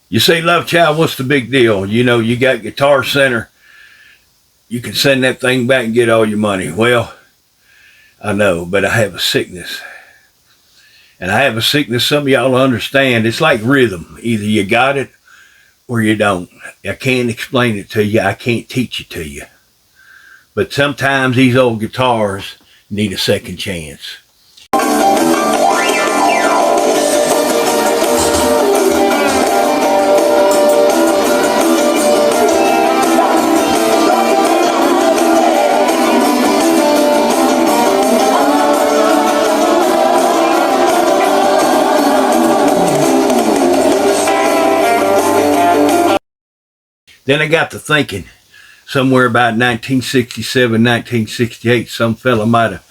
You say, Love Child, what's the big deal? You know, you got Guitar Center. You can send that thing back and get all your money. Well, I know, but I have a sickness. And I have a sickness some of y'all understand. It's like rhythm. Either you got it or you don't. I can't explain it to you. I can't teach it to you. But sometimes these old guitars need a second chance. Then I got to thinking, somewhere about 1967, 1968, some fella might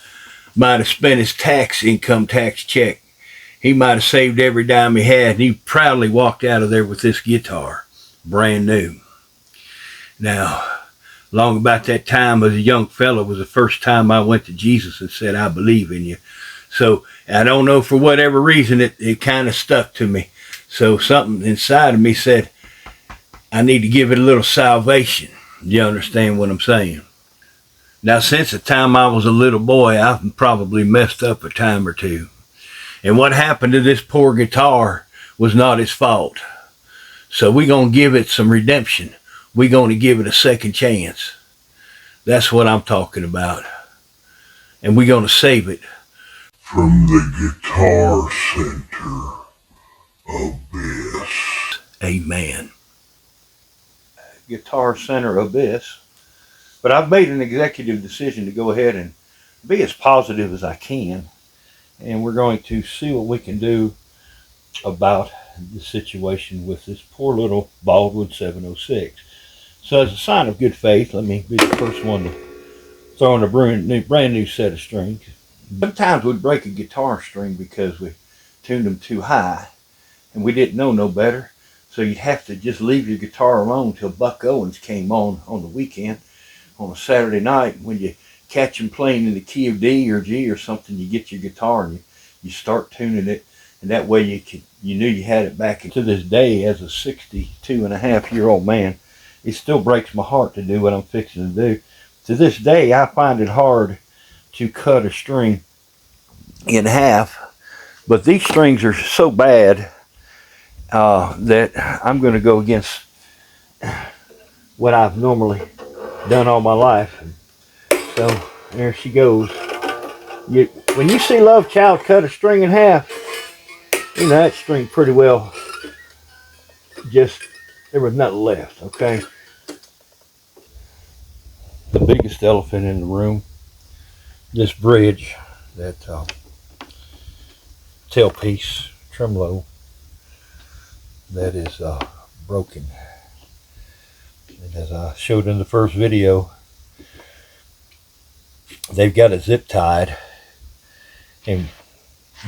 have spent his income tax check. He might have saved every dime he had, and he proudly walked out of there with this guitar, brand new. Now, long about that time as a young fella was the first time I went to Jesus and said, I believe in you. So I don't know, for whatever reason, it kind of stuck to me. So something inside of me said, I need to give it a little salvation. You understand what I'm saying? Now, since the time I was a little boy, I've probably messed up a time or two. And what happened to this poor guitar was not his fault. So we're going to give it some redemption. We're going to give it a second chance. That's what I'm talking about. And we're going to save it. From the Guitar Center Abyss. Amen. Guitar Center Abyss. But I've made an executive decision to go ahead and be as positive as I can. And we're going to see what we can do about the situation with this poor little Baldwin 706. So as a sign of good faith, let me be the first one to throw in a brand new set of strings. Sometimes we'd break a guitar string because we tuned them too high and we didn't know no better. So you'd have to just leave your guitar alone till Buck Owens came on the weekend, on a Saturday night. When you catch him playing in the key of D or G or something, you get your guitar and you start tuning it, and that way you knew you had it back. And to this day, as a 62-and-a-half-year-old man, it still breaks my heart to do what I'm fixing to do. To this day, I find it hard to cut a string in half, but these strings are so bad that I'm going to go against what I've normally done all my life. So there she goes. When you see Love Child cut a string in half, you know that string pretty well just, there was nothing left, okay? The biggest elephant in the room, this bridge, that tailpiece tremolo, that is broken. And as I showed in the first video, they've got it zip tied, and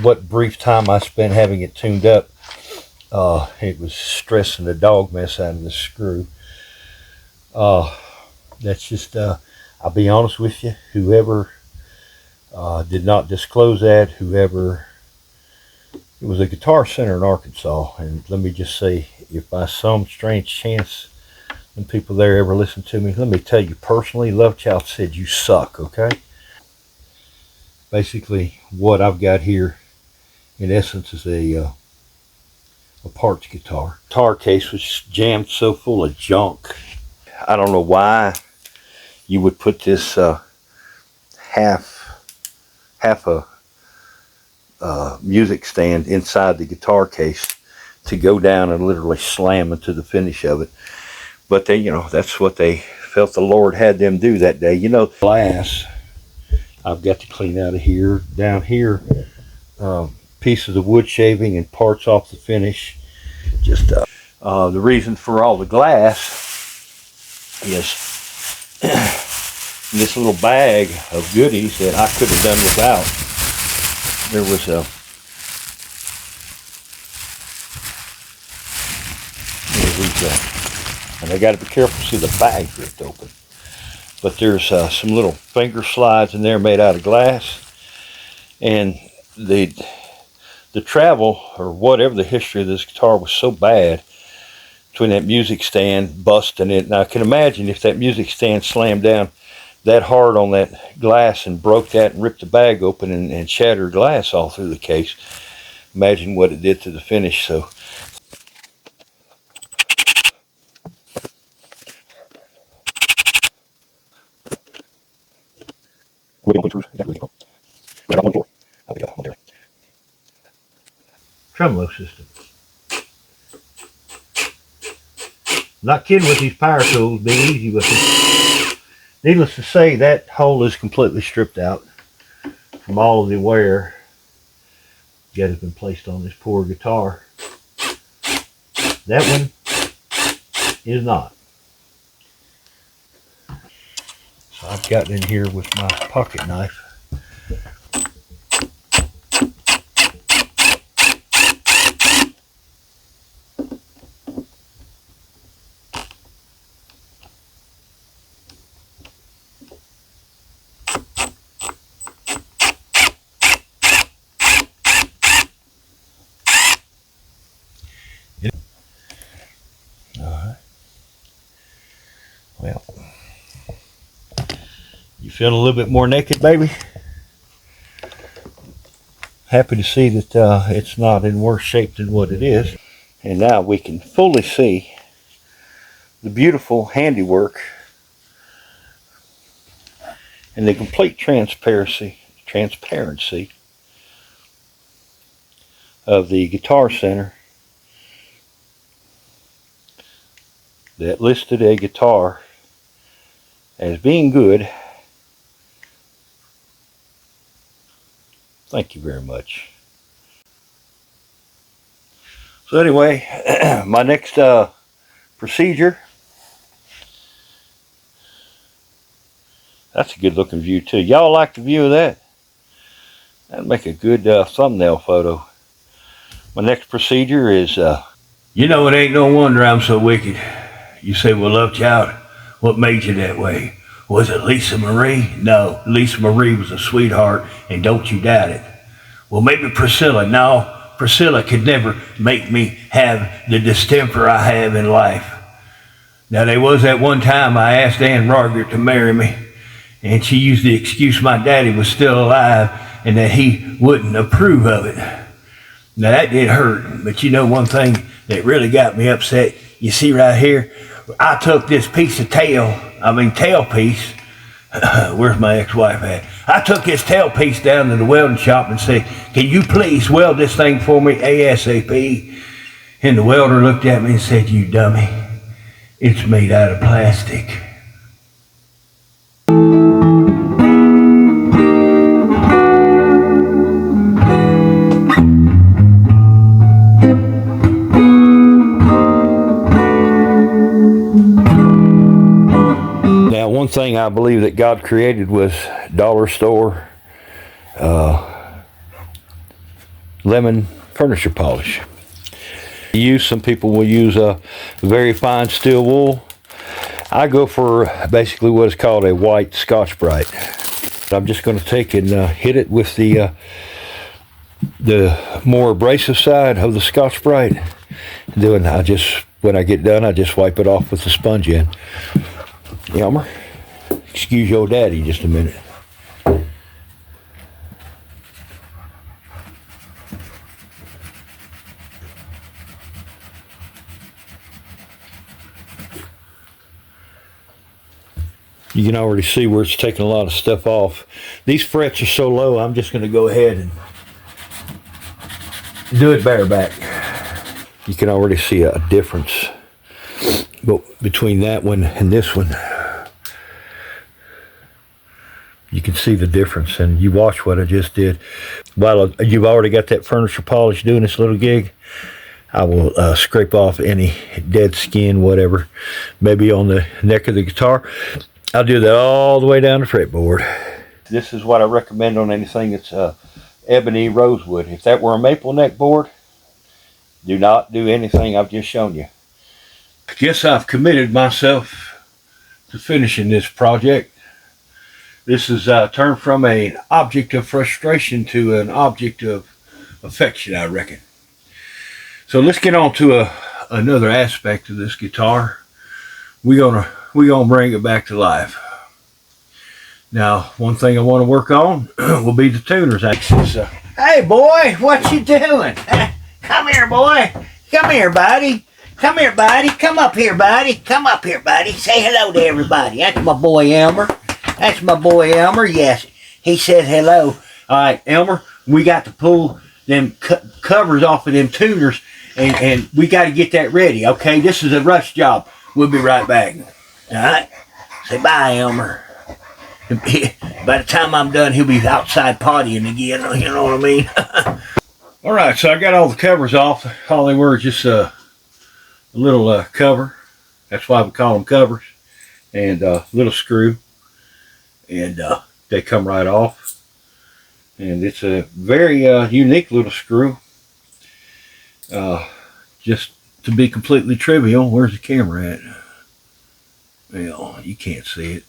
what brief time I spent having it tuned up, it was stressing the dog mess out of the screw. That's just, I'll be honest with you, whoever did not disclose that, it was a Guitar Center in Arkansas, and let me just say, if by some strange chance and people there ever listen to me, let me tell you personally, Love Child said you suck, okay? Basically, what I've got here, in essence, is a parts guitar. Guitar case was jammed so full of junk. I don't know why you would put this half a music stand inside the guitar case to go down and literally slam into the finish of it. But they, you know, that's what they felt the Lord had them do that day. You know, glass I've got to clean out of here. Down here, pieces of wood shaving and parts off the finish. Just the reason for all the glass is this little bag of goodies that I could have done without. There was and I got to be careful to see the bag ripped open. but there's some little finger slides in there made out of glass. And the travel, or whatever the history of this guitar, was so bad between that music stand busting it. And I can imagine if that music stand slammed down that hard on that glass and broke that and ripped the bag open and shattered glass all through the case. Imagine what it did to the finish. So tremolo system. Not kidding with these power tools, be easy with it. Needless to say, that hole is completely stripped out from all of the wear that has been placed on this poor guitar. That one is not. So I've gotten in here with my pocket knife. Well, you feeling a little bit more naked, baby? Happy to see that it's not in worse shape than what it is. And now we can fully see the beautiful handiwork and the complete transparency of the Guitar Center that listed a guitar as being good. Thank you very much. So anyway, my next procedure. That's a good looking view too. Y'all like the view of that? That'd make a good thumbnail photo. My next procedure is, you know, it ain't no wonder I'm so wicked. You say, well, love child, what made you that way? Was it Lisa Marie? No, Lisa Marie was a sweetheart, and don't you doubt it. Well, maybe Priscilla. No, Priscilla could never make me have the distemper I have in life. Now, there was that one time I asked Ann Margaret to marry me, and she used the excuse my daddy was still alive and that he wouldn't approve of it. Now, that did hurt, but you know one thing that really got me upset? You see right here, I took this piece of tailpiece. Where's my ex-wife at? I took this tailpiece down to the welding shop and said, can you please weld this thing for me ASAP? And the welder looked at me and said, you dummy, it's made out of plastic. One thing I believe that God created was dollar store lemon furniture polish. Some people will use a very fine steel wool. I go for basically what is called a white Scotch-Brite. I'm just going to take and hit it with the more abrasive side of the Scotch-Brite. Then when I get done, I just wipe it off with the sponge end. Elmer, excuse your daddy just a minute. You can already see where it's taking a lot of stuff off. These frets are so low, I'm just going to go ahead and do it bareback. You can already see a difference between that one and this one. You can see the difference, and you watch what I just did. While you've already got that furniture polish doing this little gig, I will scrape off any dead skin, whatever, maybe on the neck of the guitar. I'll do that all the way down the fretboard. This is what I recommend on anything that's ebony rosewood. If that were a maple neck board, do not do anything I've just shown you. I guess I've committed myself to finishing this project. This is turned from an object of frustration to an object of affection, I reckon. So let's get on to another aspect of this guitar. We're gonna bring it back to life. Now, one thing I want to work on will be the tuner's axis. Hey, boy, what you doing? Come here, boy. Come here, buddy. Come here, buddy. Come up here, buddy. Come up here, buddy. Say hello to everybody. That's my boy, Elmer. That's my boy, Elmer. Yes, he said hello. All right, Elmer, we got to pull them covers off of them tuners, and we got to get that ready, okay? This is a rush job. We'll be right back. All right? Say bye, Elmer. By the time I'm done, he'll be outside partying again. You know what I mean? All right, so I got all the covers off. All they were just a little cover. That's why we call them covers. And a little screw. And they come right off. And it's a very unique little screw. Just to be completely trivial, where's the camera at? Well, you can't see it.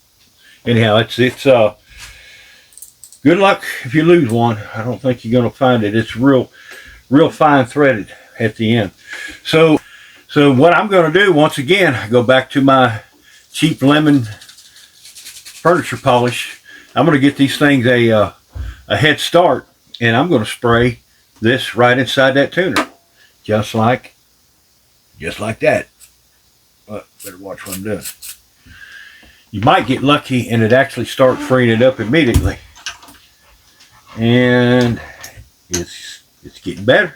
Anyhow, it's good luck if you lose one. I don't think you're going to find it. It's real fine threaded at the end. So what I'm going to do, once again, go back to my cheap lemon furniture polish. I'm going to get these things a head start, and I'm going to spray this right inside that tuner, just like that. But better watch what I'm doing. You might get lucky and it actually start freeing it up immediately. And it's getting better.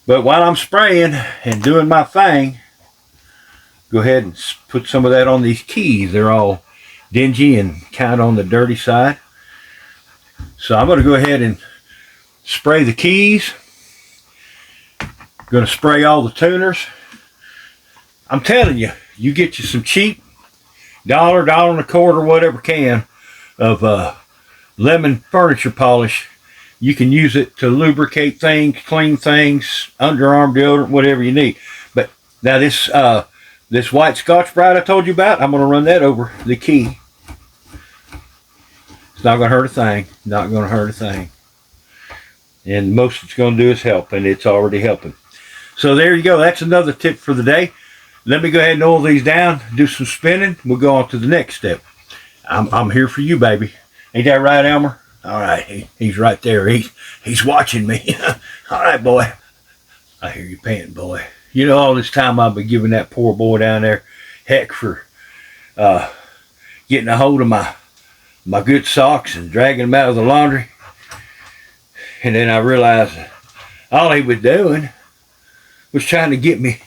But while I'm spraying and doing my thing, go ahead and put some of that on these keys. They're all dingy and kind of on the dirty side. So I'm going to go ahead and spray the keys. Going to spray all the tuners. I'm telling you, you get you some cheap $1, $1.25, whatever can of lemon furniture polish. You can use it to lubricate things, clean things, underarm deodorant, whatever you need. But now this white Scotch-Brite I told you about, I'm going to run that over the key. It's not going to hurt a thing. Not going to hurt a thing. And most it's going to do is help, and it's already helping. So there you go. That's another tip for the day. Let me go ahead and oil these down, do some spinning. We'll go on to the next step. I'm here for you, baby. Ain't that right, Elmer? All right, he's right there. He's watching me. All right, boy. I hear you panting, boy. You know, all this time I've been giving that poor boy down there heck for getting a hold of my good socks and dragging them out of the laundry. And then I realized all he was doing was trying to get me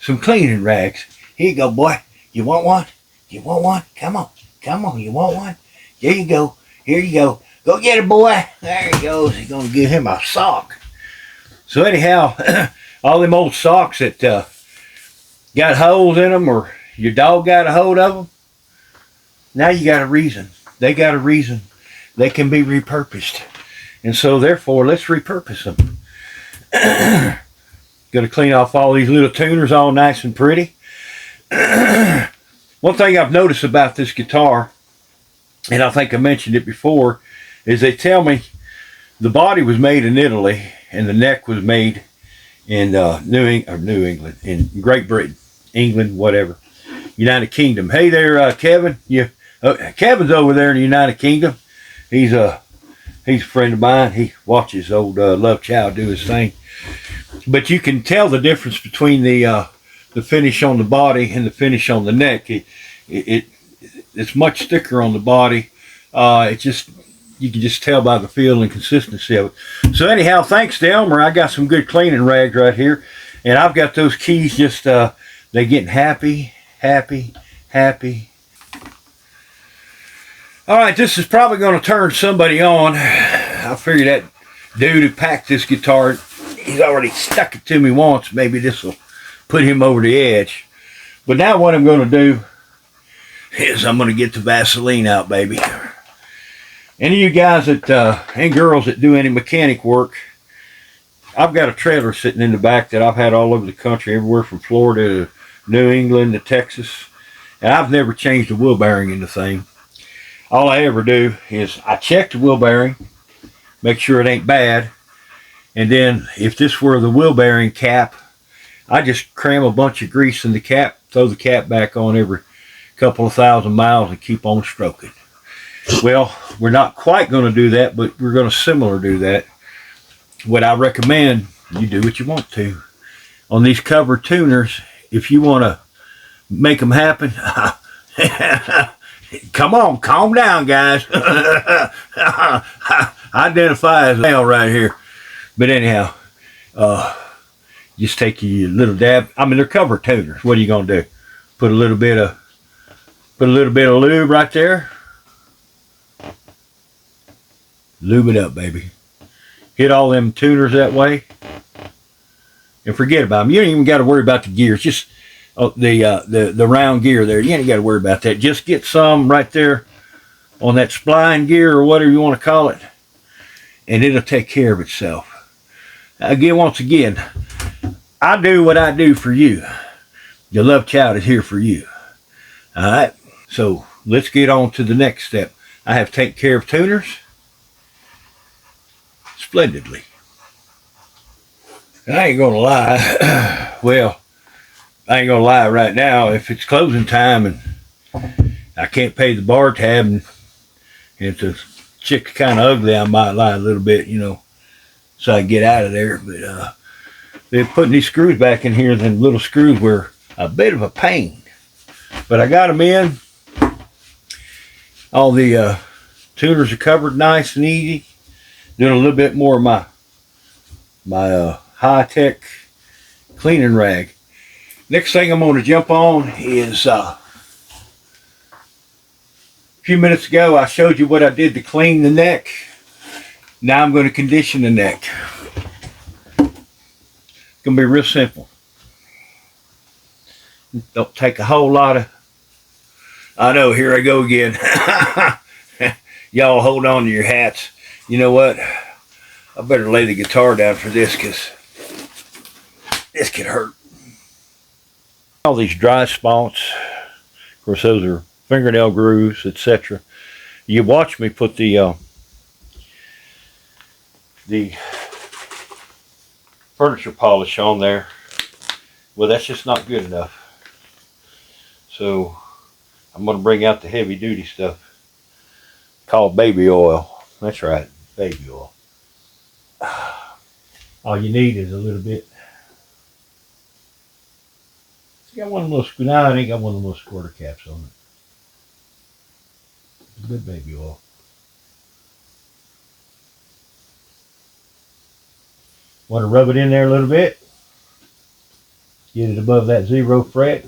some cleaning rags. Here you go, boy. You want one? You want one? Come on. Come on. You want one? There you go. Here you go. Go get it, boy. There he goes. He's going to give him a sock. So anyhow, all them old socks that got holes in them, or your dog got a hold of them, now you got a reason. They got a reason. They can be repurposed. And so therefore, let's repurpose them. Going to clean off all these little tuners all nice and pretty. One thing I've noticed about this guitar, and I think I mentioned it before, is they tell me the body was made in Italy and the neck was made in New England, in Great Britain, England, whatever, United Kingdom. Hey there, Kevin. Kevin's over there in the United Kingdom. He's a friend of mine. He watches old Love Child do his thing. But you can tell the difference between the finish on the body and the finish on the neck. It's much thicker on the body. You can just tell by the feel and consistency of it. So anyhow, thanks to Elmer, I got some good cleaning rags right here, and I've got those keys just they're getting happy. All right, this is probably going to turn somebody on. I figure that dude who packed this guitar, he's already stuck it to me once. Maybe this will put him over the edge. But now what I'm going to do is I'm going to get the Vaseline out, baby. Any of you guys that and girls that do any mechanic work, I've got a trailer sitting in the back that I've had all over the country, everywhere from Florida to New England to Texas, and I've never changed a wheel bearing in the thing. all I ever do is I check the wheel bearing, make sure it ain't bad, and then if this were the wheel bearing cap, I just cram a bunch of grease in the cap, throw the cap back on every couple of thousand miles and keep on stroking. Well, we're not quite going to do that, but we're going to similar do that. What I recommend, you do what you want to. On these cover tuners, if you want to make them happen, come on, calm down, guys. Identify as male right here. But anyhow, just take your little dab. I mean, they're cover tuners. What are you going to do? Put a little bit of lube right there. Lube it up, baby. Hit all them tuners that way, and forget about them. You don't even got to worry about the gears. Just the round gear there. You ain't got to worry about that. Just get some right there on that spline gear or whatever you want to call it, and it'll take care of itself. Again, once again, I do what I do for you. Your love child is here for you. All right. So let's get on to the next step. I have taken care of tuners splendidly. I ain't gonna lie. Well, I ain't gonna lie right now. If it's closing time and I can't pay the bar tab, and if the chick's kind of ugly, I might lie a little bit, so I can get out of there. But they're putting these screws back in here. Then little screws were a bit of a pain, but I got them in. All the tuners are covered nice and easy. Doing a little bit more of my high-tech cleaning rag. Next thing I'm going to jump on is a few minutes ago I showed you what I did to clean the neck. Now I'm going to condition the neck. It's going to be real simple. Don't take a whole lot of... I know, here I go again. Y'all hold on to your hats. You know what? I better lay the guitar down for this because this could hurt. All these dry spots, of course, those are fingernail grooves, etc. You watch me put the furniture polish on there. Well, that's just not good enough. So I'm going to bring out the heavy duty stuff called baby oil. That's right, baby oil. All you need is a little bit. It's got one of those, no, it ain't got one of those squirter caps on it. It's good baby oil. Want to rub it in there a little bit. Get it above that 0 fret.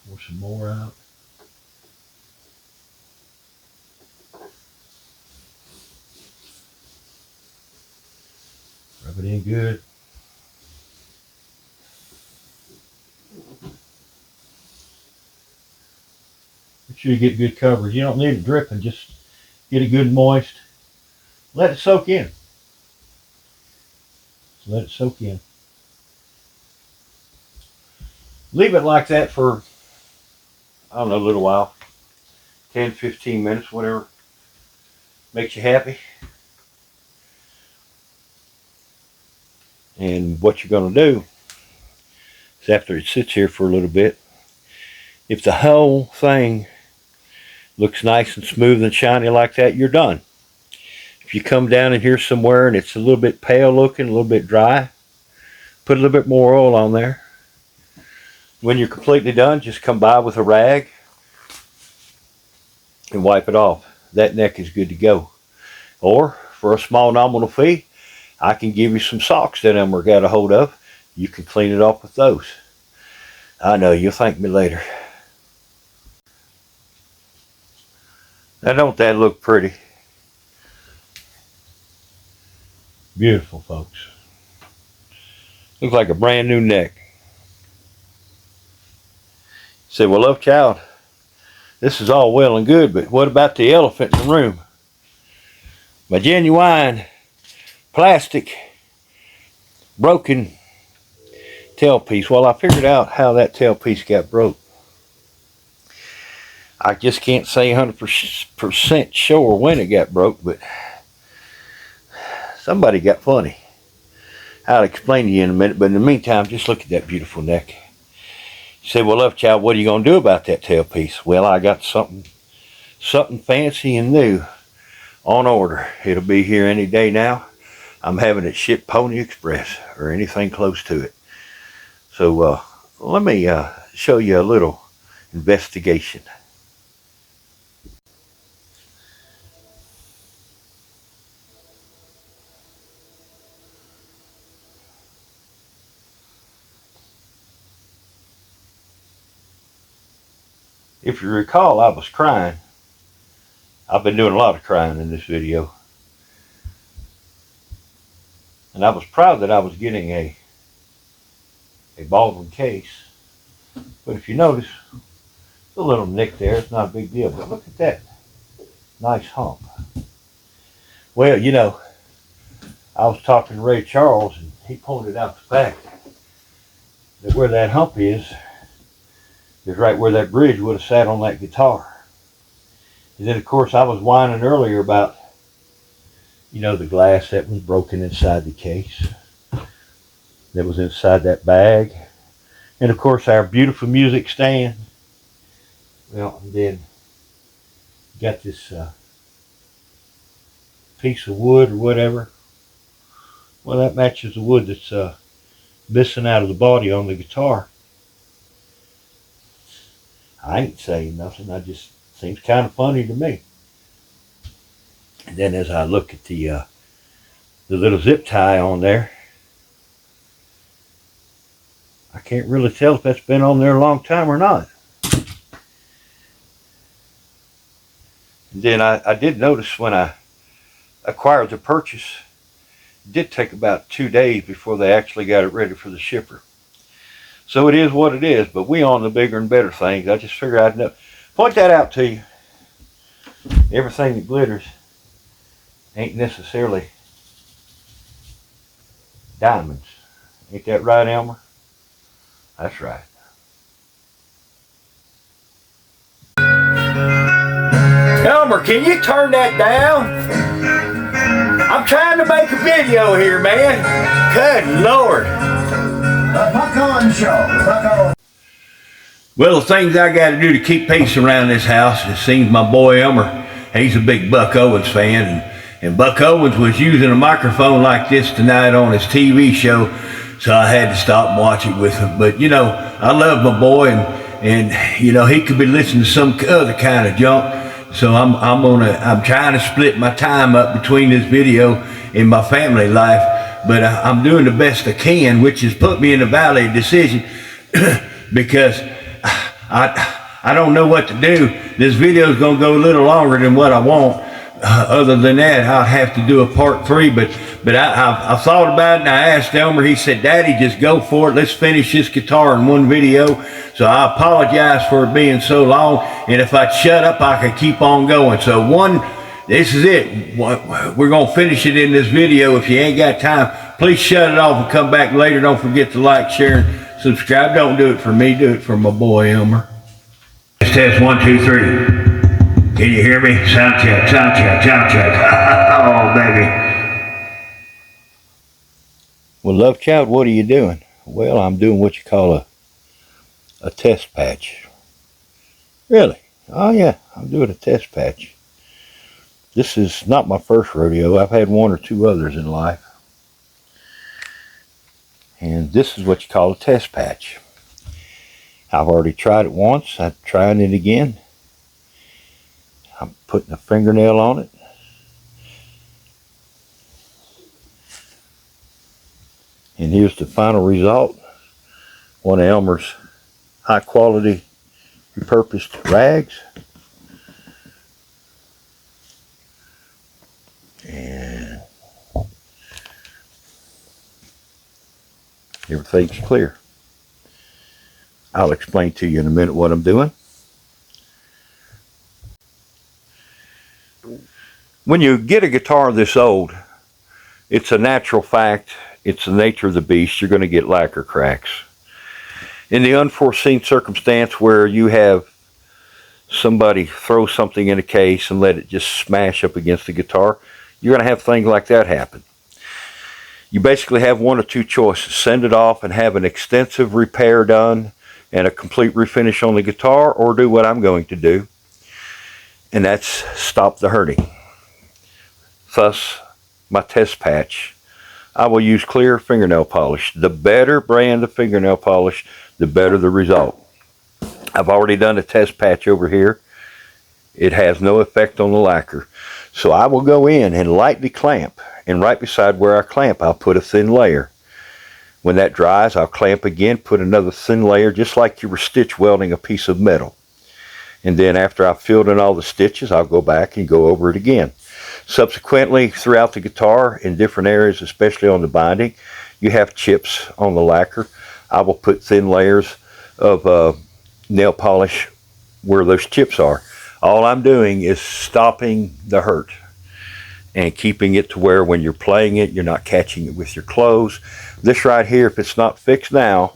Pour some more out. Rub it in good. Make sure you get good coverage. You don't need it dripping. Just get it good moist. Let it soak in. Let it soak in. Leave it like that for, I don't know, a little while. 10, 15 minutes, whatever makes you happy. And what you're going to do is after it sits here for a little bit, if the whole thing looks nice and smooth and shiny like that, you're done. If you come down in here somewhere and it's a little bit pale looking, a little bit dry, put a little bit more oil on there. When you're completely done, just come by with a rag and wipe it off. That neck is good to go. Or for a small nominal fee, I can give you some socks that Elmer got a hold of. You can clean it off with those. I know, you'll thank me later. Now don't that look pretty? Beautiful, folks. Looks like a brand new neck. You say, well, love child, this is all well and good, but what about the elephant in the room? My genuine plastic broken tailpiece. Well, I figured out how that tailpiece got broke. I just can't say 100% sure when it got broke, but somebody got funny. I'll explain to you in a minute, but in the meantime, just look at that beautiful neck. You say, well, love child, what are you going to do about that tailpiece? Well, I got something fancy and new on order. It'll be here any day now. I'm having it shipped Pony Express or anything close to it. So let me show you a little investigation. If you recall, I was crying. I've been doing a lot of crying in this video. And I was proud that I was getting a Baldwin case. But if you notice, a little nick there, it's not a big deal. But look at that nice hump. Well, you know, I was talking to Ray Charles, and he pointed out the fact that where that hump is right where that bridge would have sat on that guitar. And then, of course, I was whining earlier about, you know, the glass that was broken inside the case, that was inside that bag. And, of course, our beautiful music stand. Well, and then got this piece of wood or whatever. Well, that matches the wood that's missing out of the body on the guitar. I ain't saying nothing. I just seems kind of funny to me. And then as I look at the little zip tie on there, I can't really tell if that's been on there a long time or not. And then I did notice when I acquired the purchase, it did take about 2 days before they actually got it ready for the shipper. So it is what it is, but we on the bigger and better things. I just figured I'd point that out to you. Everything that glitters ain't necessarily diamonds. Ain't that right, Elmer? That's right. Elmer, can you turn that down? I'm trying to make a video here, man. Good Lord. The Buck On Show. Buck On. Well, the things I got to do to keep peace around this house, it seems my boy Elmer, he's a big Buck Owens fan, and Buck Owens was using a microphone like this tonight on his TV show, so I had to stop and watch it with him. But, you know, I love my boy, and you know, he could be listening to some other kind of junk, so I'm trying to split my time up between this video and my family life. But I'm doing the best I can, which has put me in a valley decision because I don't know what to do. This video is going to go a little longer than what I want. Other than that, I'll have to do a part 3. But I thought about it, and I asked Elmer. He said, Daddy, just go for it. Let's finish this guitar in one video. So I apologize for it being so long. And if I'd shut up, I could keep on going. So this is it. We're going to finish it in this video. If you ain't got time, please shut it off and come back later. Don't forget to like, share, and subscribe. Don't do it for me. Do it for my boy, Elmer. Test 1, 2, 3. Can you hear me? Sound check, sound check, sound check. Oh, baby. Well, love child, what are you doing? Well, I'm doing what you call a test patch. Really? Oh, yeah. I'm doing a test patch. This is not my first rodeo. I've had 1 or 2 others in life. And this is what you call a test patch. I've already tried it once. I'm trying it again. I'm putting a fingernail on it. And here's the final result. One of Elmer's high quality repurposed rags. And everything's clear. I'll explain to you in a minute what I'm doing. When you get a guitar this old, it's a natural fact, it's the nature of the beast, you're going to get lacquer cracks. In the unforeseen circumstance where you have somebody throw something in a case and let it just smash up against the guitar, you're going to have things like that happen. You basically have one or two choices. Send it off and have an extensive repair done and a complete refinish on the guitar, or do what I'm going to do, and that's stop the hurting. Thus, my test patch. I will use clear fingernail polish. The better brand of fingernail polish, the better the result. I've already done a test patch over here. It has no effect on the lacquer. So I will go in and lightly clamp, and right beside where I clamp, I'll put a thin layer. When that dries, I'll clamp again, put another thin layer, just like you were stitch welding a piece of metal. And then after I've filled in all the stitches, I'll go back and go over it again. Subsequently, throughout the guitar, in different areas, especially on the binding, you have chips on the lacquer. I will put thin layers of nail polish where those chips are. All I'm doing is stopping the hurt and keeping it to where when you're playing it, you're not catching it with your clothes. This right here, if it's not fixed now,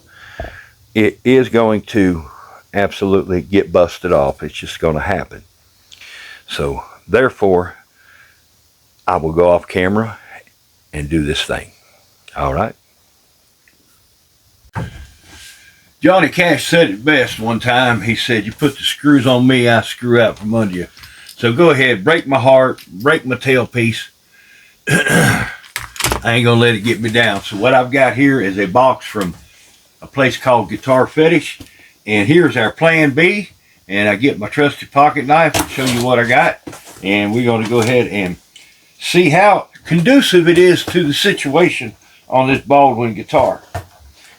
it is going to absolutely get busted off. It's just going to happen. So therefore, I will go off camera and do this thing. All right. Johnny Cash said it best one time. He said, you put the screws on me, I screw out from under you. So go ahead, break my heart, break my tailpiece. I ain't gonna let it get me down. So what I've got here is a box from a place called Guitar Fetish. And here's our plan B. And I get my trusty pocket knife and show you what I got. And we're gonna go ahead and see how conducive it is to the situation on this Baldwin guitar.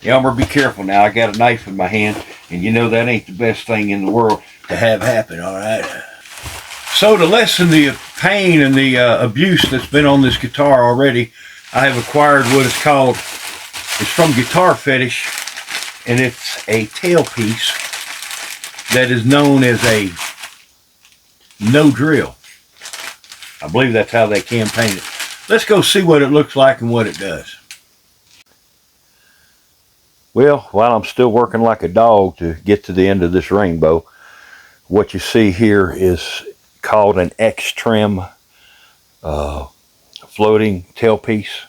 Elmer, be careful now. I got a knife in my hand, and you know that ain't the best thing in the world to have happen, all right? So to lessen the pain and the abuse that's been on this guitar already, I have acquired what is called, it's from Guitar Fetish, and it's a tailpiece that is known as a no drill. I believe that's how they campaign it. Let's go see what it looks like and what it does. Well, while I'm still working like a dog to get to the end of this rainbow, what you see here is called an XTREM floating tailpiece.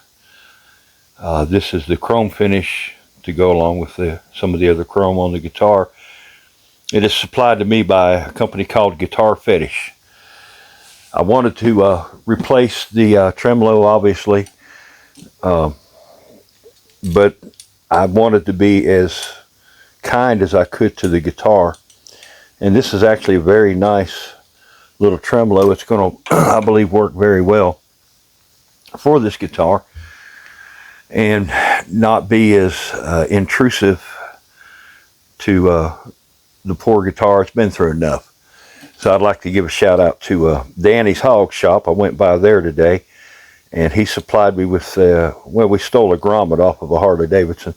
This is the chrome finish to go along with some of the other chrome on the guitar. It is supplied to me by a company called Guitar Fetish. I wanted to replace the tremolo, obviously, but I wanted to be as kind as I could to the guitar. And this is actually a very nice little tremolo. It's going to, I believe, work very well for this guitar and not be as intrusive to the poor guitar. It's been through enough. So I'd like to give a shout out to Danny's Hog Shop. I went by there today, and he supplied me with, well, we stole a grommet off of a Harley Davidson.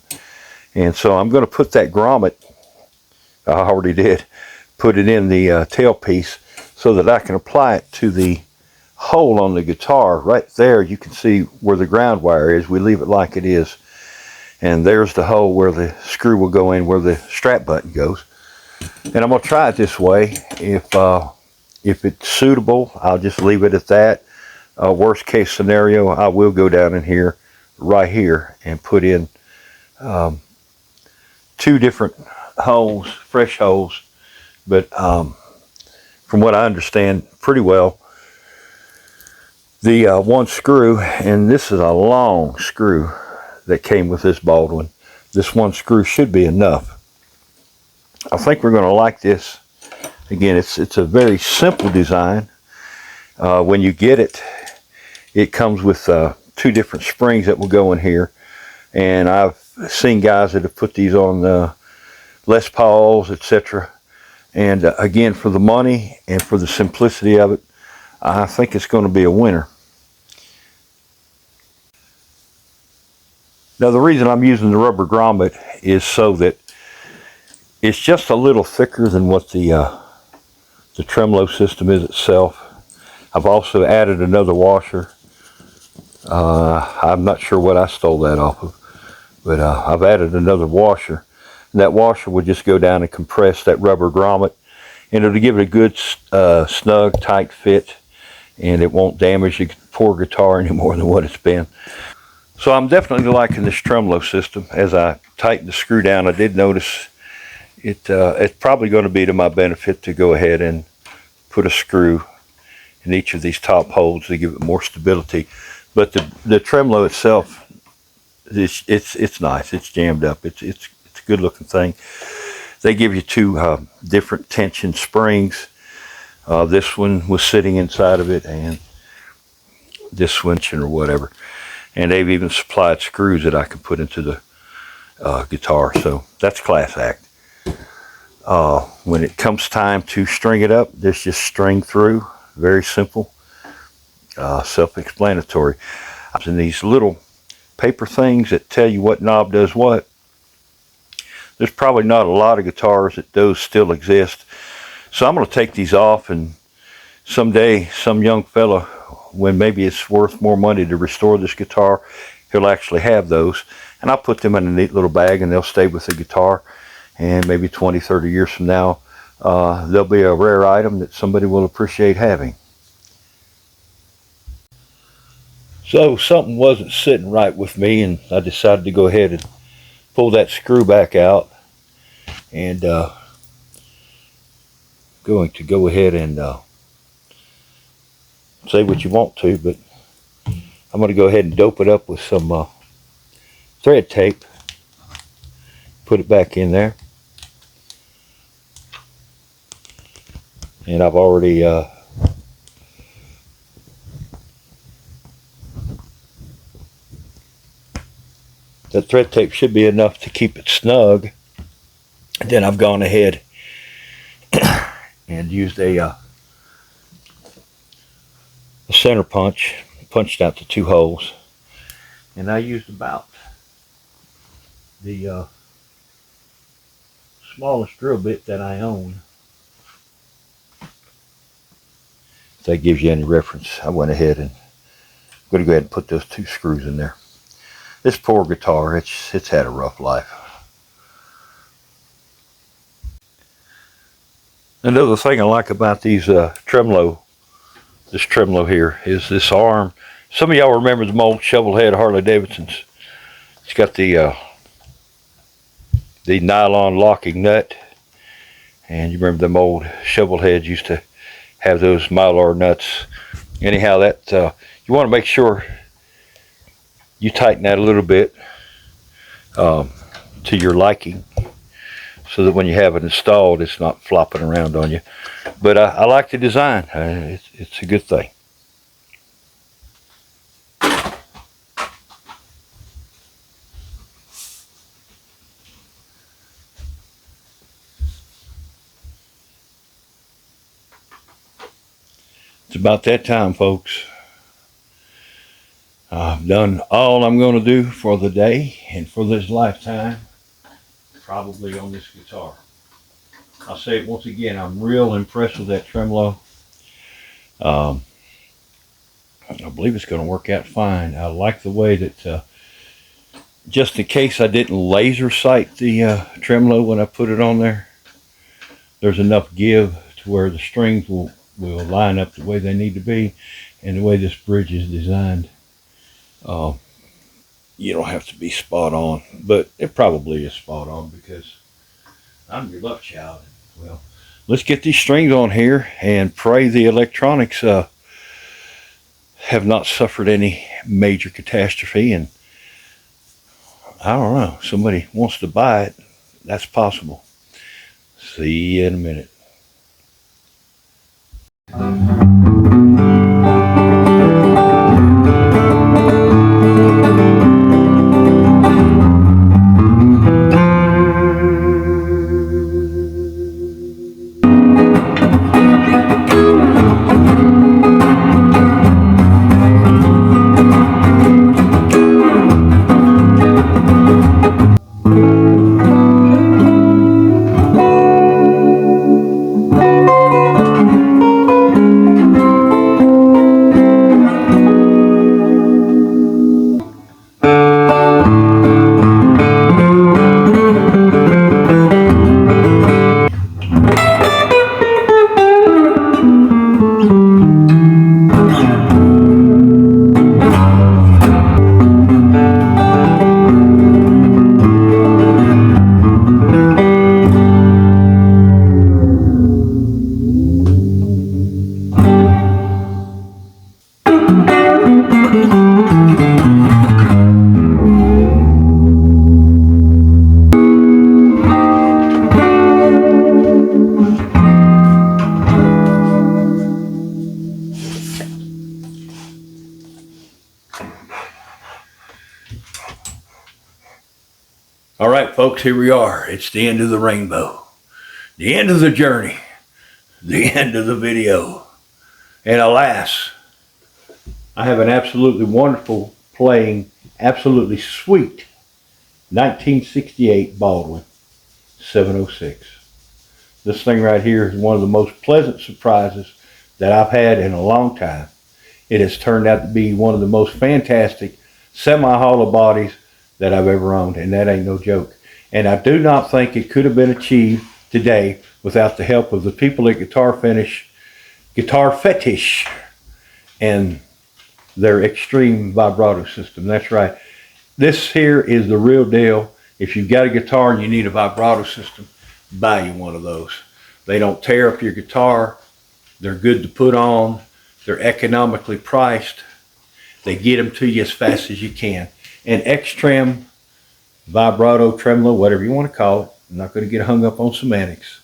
And so I'm going to put that grommet, I already did, put it in the tailpiece so that I can apply it to the hole on the guitar. Right there, you can see where the ground wire is. We leave it like it is. And there's the hole where the screw will go in, where the strap button goes. And I'm going to try it this way. If it's suitable, I'll just leave it at that. Worst case scenario, I will go down in here, right here, and put in two different holes, fresh holes. But from what I understand pretty well, the one screw, and this is a long screw that came with this Baldwin. This one screw should be enough. I think we're going to like this. Again, it's a very simple design. When you get it, it comes with two different springs that will go in here. And I've seen guys that have put these on Les Pauls, etc. And again, for the money and for the simplicity of it, I think it's going to be a winner. Now, the reason I'm using the rubber grommet is so that it's just a little thicker than what the tremolo system is itself. I've also added another washer. I'm not sure what I stole that off of, but I've added another washer. And that washer would just go down and compress that rubber grommet, and it'll give it a good snug, tight fit, and it won't damage the poor guitar any more than what it's been. So I'm definitely liking this tremolo system. As I tighten the screw down, I did notice it's probably going to be to my benefit to go ahead and put a screw in each of these top holes to give it more stability. But the tremolo itself, it's nice. It's jammed up. It's a good looking thing. They give you two different tension springs. This one was sitting inside of it, and this one or whatever. And they've even supplied screws that I can put into the guitar. So that's class act. When it comes time to string it up, there's just string through. Very simple, self-explanatory. And these little paper things that tell you what knob does what. There's probably not a lot of guitars that those still exist. So I'm going to take these off, and someday some young fella, when maybe it's worth more money to restore this guitar, he'll actually have those. And I'll put them in a neat little bag, and they'll stay with the guitar. And maybe 20, 30 years from now, they'll be a rare item that somebody will appreciate having. So something wasn't sitting right with me, and I decided to go ahead and pull that screw back out, and going to go ahead and say what you want to, but I'm going to go ahead and dope it up with some thread tape, put it back in there, and I've already that thread tape should be enough to keep it snug. And then I've gone ahead and used a center punch, punched out the two holes, and I used about the smallest drill bit that I own. If that gives you any reference, I went ahead and I'm going to go ahead and put those two screws in there. This poor guitar, it's had a rough life. Another thing I like about these tremolo, this tremolo here, is this arm. Some of y'all remember the old shovel head Harley Davidsons. It's got the nylon locking nut, and you remember them old shovel heads used to have those mylar nuts. Anyhow, that you want to make sure you tighten that a little bit to your liking, so that when you have it installed, it's not flopping around on you. But I like the design. It's a good thing. It's about that time, folks. I've done all I'm going to do for the day and for this lifetime, probably on this guitar. I'll say it once again, I'm real impressed with that tremolo. I believe it's going to work out fine. I like the way that, just in case I didn't laser sight the tremolo when I put it on there, there's enough give to where the strings will line up the way they need to be, and the way this bridge is designed. You don't have to be spot on, but it probably is spot on because I'm your luck child. Well, let's get these strings on here and pray the electronics have not suffered any major catastrophe, and I don't know, somebody wants to buy it, that's possible. See you in a minute. folks, here we are. It's the end of the rainbow, the end of the journey, the end of the video. And alas, I have an absolutely wonderful playing, absolutely sweet 1968 Baldwin 706. This thing right here is one of the most pleasant surprises that I've had in a long time. It has turned out to be one of the most fantastic semi-hollow bodies that I've ever owned, and that ain't no joke. And I do not think it could have been achieved today without the help of the people at Guitar Fetish and their XTREM vibrato system. That's right. This here is the real deal. If you've got a guitar and you need a vibrato system, buy you one of those. They don't tear up your guitar. They're good to put on. They're economically priced. They get them to you as fast as you can. And XTREM, vibrato, tremolo, whatever you want to call it. I'm not going to get hung up on semantics.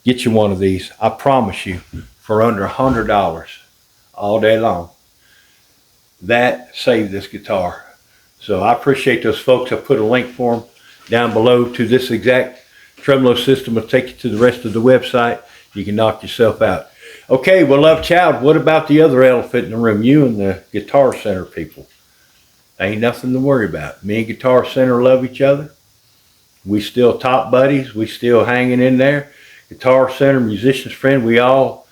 Get you one of these. I promise you, for under $100 all day long. That saved this guitar. So I appreciate those folks. I put a link for them down below to this exact tremolo system. Will take you to the rest of the website. You can knock yourself out. Okay, well, love child, what about the other elephant in the room? You and the Guitar Center people. Ain't nothing to worry about. Me and Guitar Center love each other. We still top buddies. We still hanging in there. Guitar Center, musician's friend, we all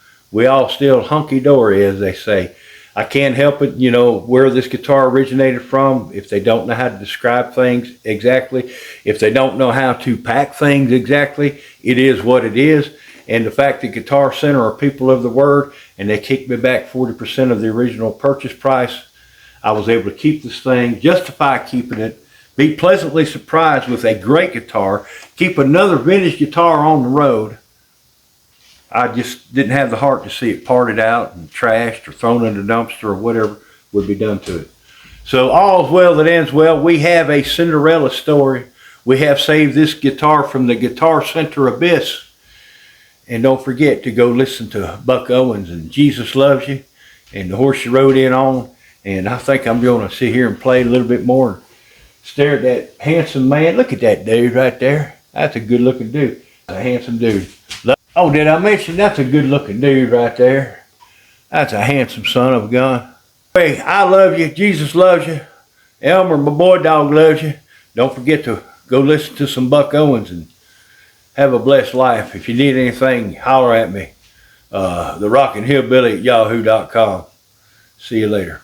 still hunky-dory, as they say. I can't help it, you know, where this guitar originated from. If they don't know how to describe things exactly, if they don't know how to pack things exactly, it is what it is. And the fact that Guitar Center are people of the word, and they kicked me back 40% of the original purchase price, I was able to keep this thing, justify keeping it, be pleasantly surprised with a great guitar, keep another vintage guitar on the road. I just didn't have the heart to see it parted out and trashed or thrown in a dumpster or whatever would be done to it. So all's well that ends well. We have a Cinderella story. We have saved this guitar from the Guitar Center abyss. And don't forget to go listen to Buck Owens and Jesus Loves You and The Horse You Rode In On. And I think I'm going to sit here and play a little bit more and stare at that handsome man. Look at that dude right there. That's a good looking dude. A handsome dude. Oh, did I mention that's a good looking dude right there? That's a handsome son of a gun. Hey, I love you. Jesus loves you. Elmer, my boy dog, loves you. Don't forget to go listen to some Buck Owens and have a blessed life. If you need anything, holler at me. The Rockin' Hillbilly at yahoo.com. See you later.